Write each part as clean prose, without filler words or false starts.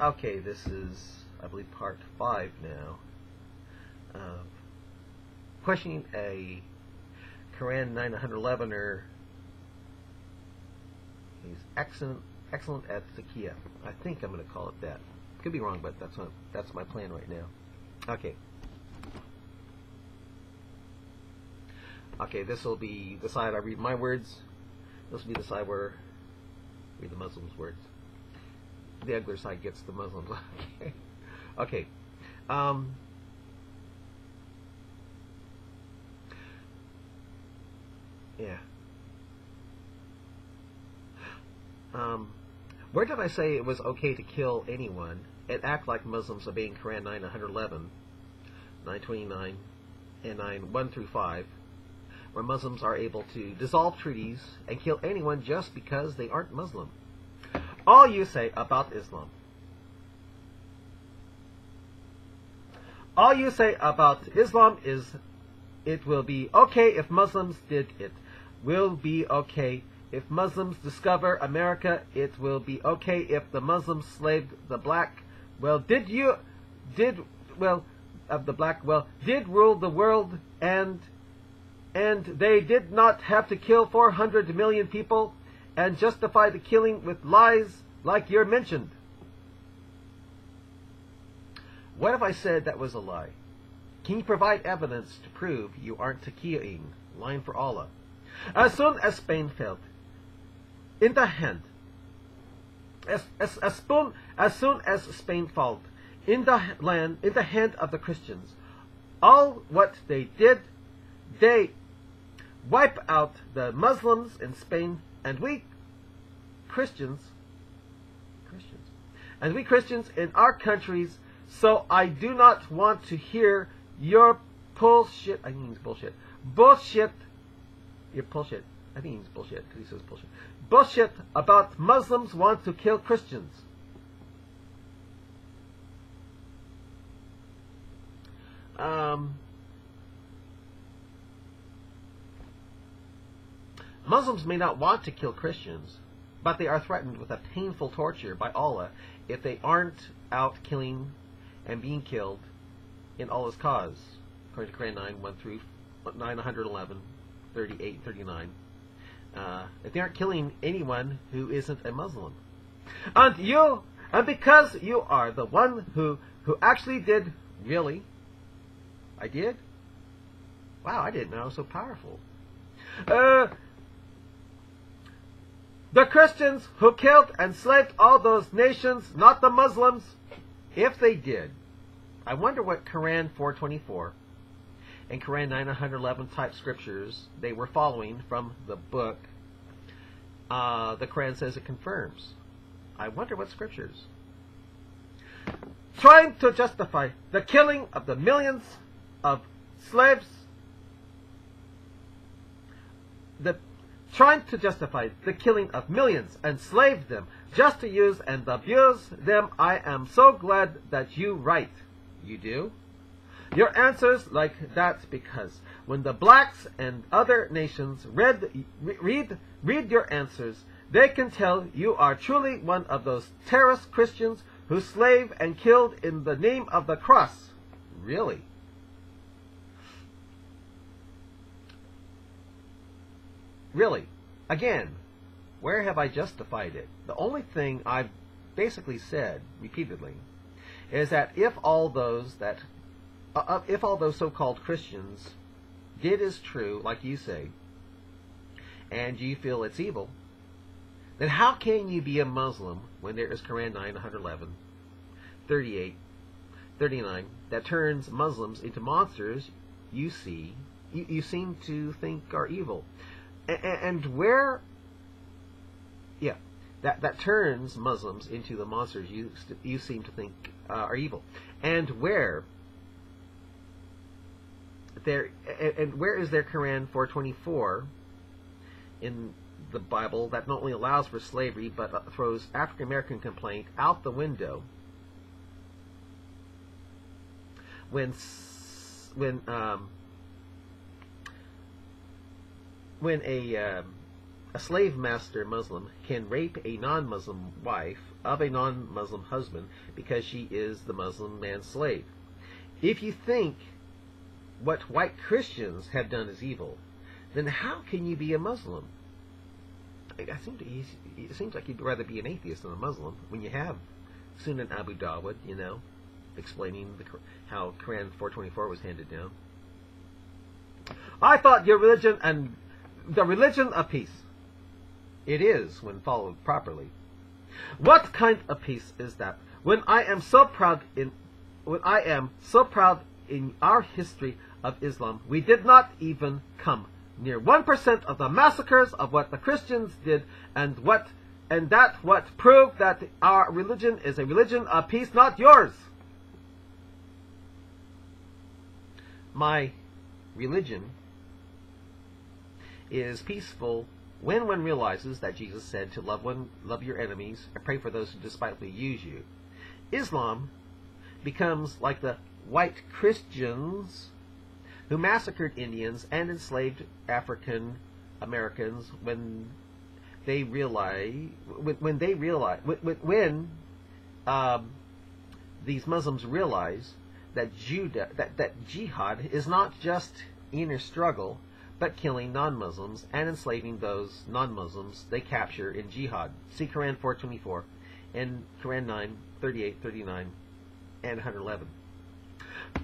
Okay, this is, I believe, part 5 now. Questioning a Qur'an 911er. He's excellent at Taqqiya. I think I'm going to call it that. Could be wrong, but that's my plan right now. Okay. Okay, this will be the side I read my words. This will be the side where I read the Muslims' words. The uglier side gets the Muslims. Okay. Okay. Yeah. Where did I say it was okay to kill anyone and act like Muslims obeying Quran 911, 929, and 9:1 through 5, where Muslims are able to dissolve treaties and kill anyone just because they aren't Muslim? All you say about Islam. All you say about Islam is it will be okay if Muslims did it. Will be okay if Muslims discover America. It will be okay if the Muslims slaved the black. Did rule the world, and they did not have to kill 400 million people and justify the killing with lies like you're mentioned. What if I said that was a lie? Can you provide evidence to prove you aren't Taqqiyaing, lying for Allah? As soon as Spain fell in the hand, as soon as Spain fell in the hand of the Christians, all what they did, they wipe out the Muslims in Spain, and we Christians in our countries. So I do not want to hear your bullshit. I mean bullshit. Bullshit. Your bullshit. I think it's bullshit because he says bullshit. Bullshit about Muslims want to kill Christians. Muslims may not want to kill Christians, but they are threatened with a painful torture by Allah if they aren't out killing and being killed in Allah's cause, according to Quran 9:1 through 911, 38, 39. If they aren't killing anyone who isn't a Muslim, and because you are the one who actually did. Really, I did. Wow, I didn't know I was so powerful. The Christians who killed and slaved all those nations, not the Muslims. If they did, I wonder what Quran 424 and Quran 911 type scriptures they were following from the book. The Quran says it confirms. I wonder what scriptures. Trying to justify the killing of the millions of slaves. Trying to justify the killing of millions and slave them just to use and abuse them. I am so glad that you write. You do? Your answers like that, because when the blacks and other nations read your answers, they can tell you are truly one of those terrorist Christians who slave and killed in the name of the cross. Really? Really? Again, where have I justified it? The only thing I've basically said repeatedly is that if all those so-called Christians did is true, like you say, and you feel it's evil, then how can you be a Muslim when there is Quran 911, 38, 39 that turns Muslims into monsters you seem to think are evil? And where, yeah, that turns Muslims into the monsters you seem to think are evil, and where is there Quran 424 in the Bible that not only allows for slavery but throws African American complaint out the window when a a slave master Muslim can rape a non-Muslim wife of a non-Muslim husband because she is the Muslim man's slave. If you think what white Christians have done is evil, then how can you be a Muslim? It seems like you'd rather be an atheist than a Muslim when you have Sunan Abu Dawud, explaining how Quran 424 was handed down. I thought your religion and the religion of peace. It is when followed properly. What kind of peace is that? When I am so proud in our history of Islam, we did not even come near 1% of the massacres of what the Christians did, and that what proved that our religion is a religion of peace, not yours. My religion is peaceful when one realizes that Jesus said to love your enemies, and pray for those who despitefully use you. Islam becomes like the white Christians who massacred Indians and enslaved African Americans when these Muslims realize that jihad is not just inner struggle, but killing non-Muslims and enslaving those non-Muslims they capture in jihad. See Quran 424 and Quran 9, 38, 39, and 111.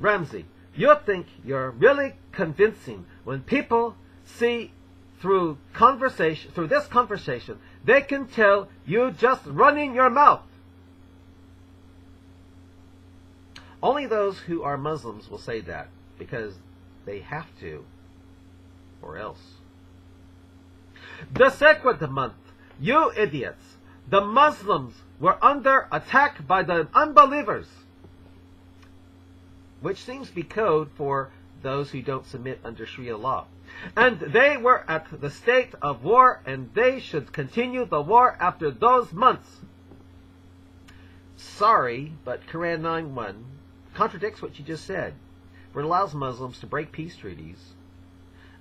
Ramsey, you think you're really convincing when people see through this conversation, they can tell you just running your mouth. Only those who are Muslims will say that, because they have to, or else. The sacred month, you idiots, the Muslims were under attack by the unbelievers, which seems to be code for those who don't submit under Sharia law. And they were at the state of war, and they should continue the war after those months. Sorry, but Quran 9:1 contradicts what you just said, for it allows Muslims to break peace treaties.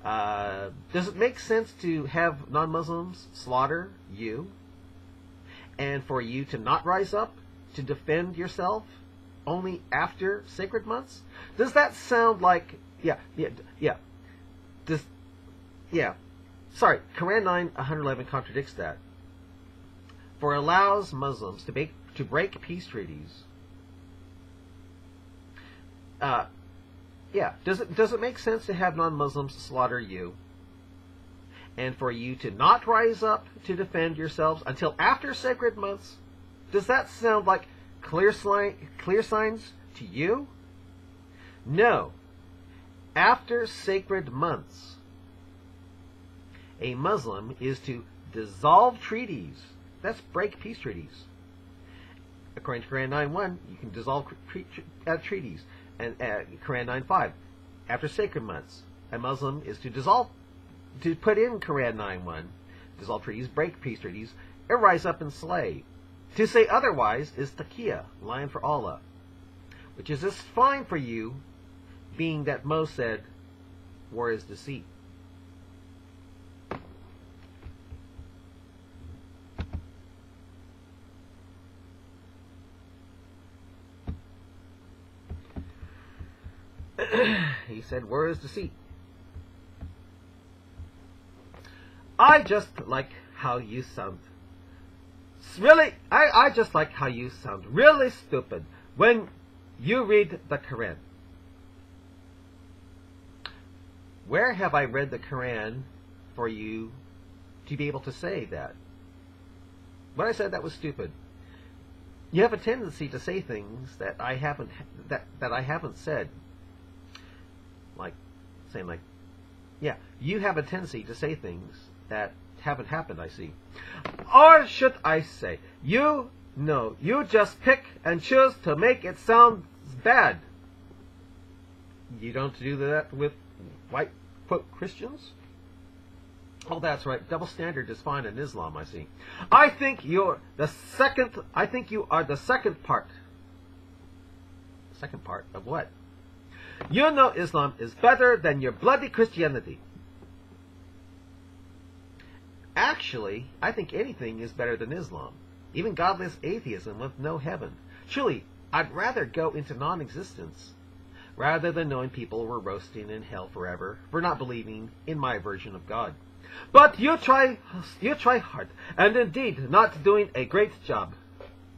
Does it make sense to have non-Muslims slaughter you, and for you to not rise up to defend yourself only after sacred months? Does that sound like... Sorry, Quran 9:111 contradicts that. For it allows Muslims to break peace treaties. Does it make sense to have non-Muslims slaughter you, and for you to not rise up to defend yourselves until after sacred months? Does that sound like clear signs to you? No. After sacred months, a Muslim is to dissolve treaties. That's break peace treaties. According to Quran 9:1, you can dissolve treaties. And Quran 9:5, after sacred months, a Muslim is to put in Quran 9:1, dissolve treaties, break peace treaties, and rise up and slay. To say otherwise is Taqqiya, lying for Allah, which is just fine for you, being that Mo said, war is deceit. He said, war is deceit. I just like how you sound. Really, I just like how you sound really stupid when you read the Quran. Where have I read the Quran for you to be able to say that? When I said that was stupid, you have a tendency to say things that I haven't said. You have a tendency to say things that haven't happened, I see. Or should I say, you just pick and choose to make it sound bad. You don't do that with white, quote, Christians? Oh, that's right. Double standard is fine in Islam, I see. I think you are the second part. Second part of what? You know Islam is better than your bloody Christianity. Actually, I think anything is better than Islam, even godless atheism with no heaven. Truly, I'd rather go into non-existence rather than knowing people were roasting in hell forever for not believing in my version of God. But you try hard, and indeed not doing a great job.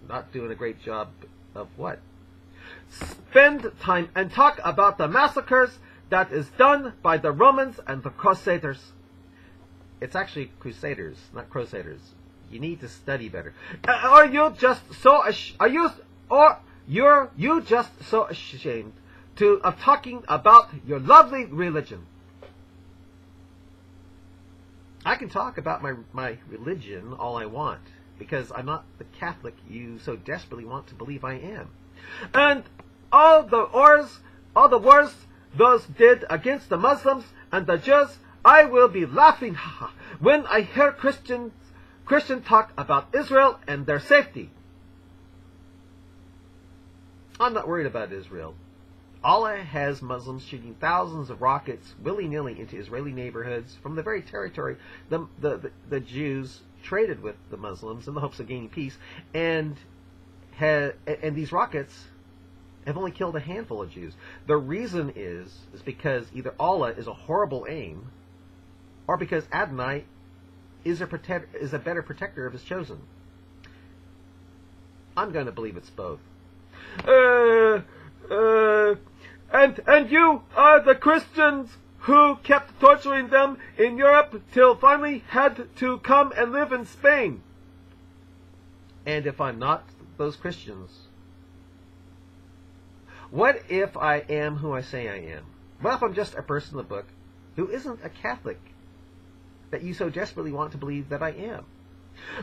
Not doing a great job of what? Spend time and talk about the massacres that is done by the Romans and the Crusaders. It's actually Crusaders, not Crusaders. You need to study better. Are you just so you're just so ashamed of talking about your lovely religion? I can talk about my religion all I want, because I'm not the Catholic you so desperately want to believe I am. And all the wars those did against the Muslims and the Jews, I will be laughing when I hear Christian talk about Israel and their safety. I'm not worried about Israel. Allah has Muslims shooting thousands of rockets willy-nilly into Israeli neighborhoods from the very territory the Jews traded with the Muslims in the hopes of gaining peace, and these rockets have only killed a handful of Jews. The reason is because either Allah is a horrible aim, or because Adonai is a better protector of his chosen. I'm going to believe it's both. And you are the Christians who kept torturing them in Europe till finally had to come and live in Spain. And if I'm not those Christians, what if I am who I say I am? What if I'm just a person in the book who isn't a Catholic that you so desperately want to believe that I am?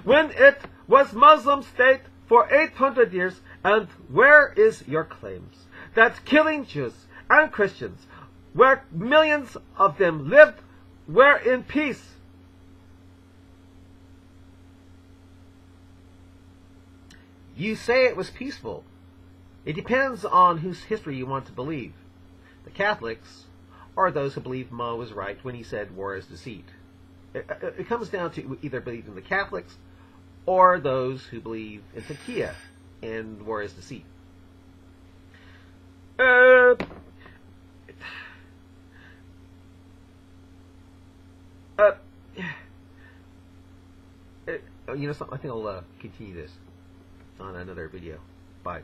When it was Muslim state for 800 years, and where is your claims that killing Jews and Christians, where millions of them lived, were in peace? You say it was peaceful. It depends on whose history you want to believe. The Catholics, or those who believe Mo was right when he said war is deceit. It comes down to either believing the Catholics or those who believe in Taqqiya and war is deceit. You know something? I think I'll continue this on another video. Bye.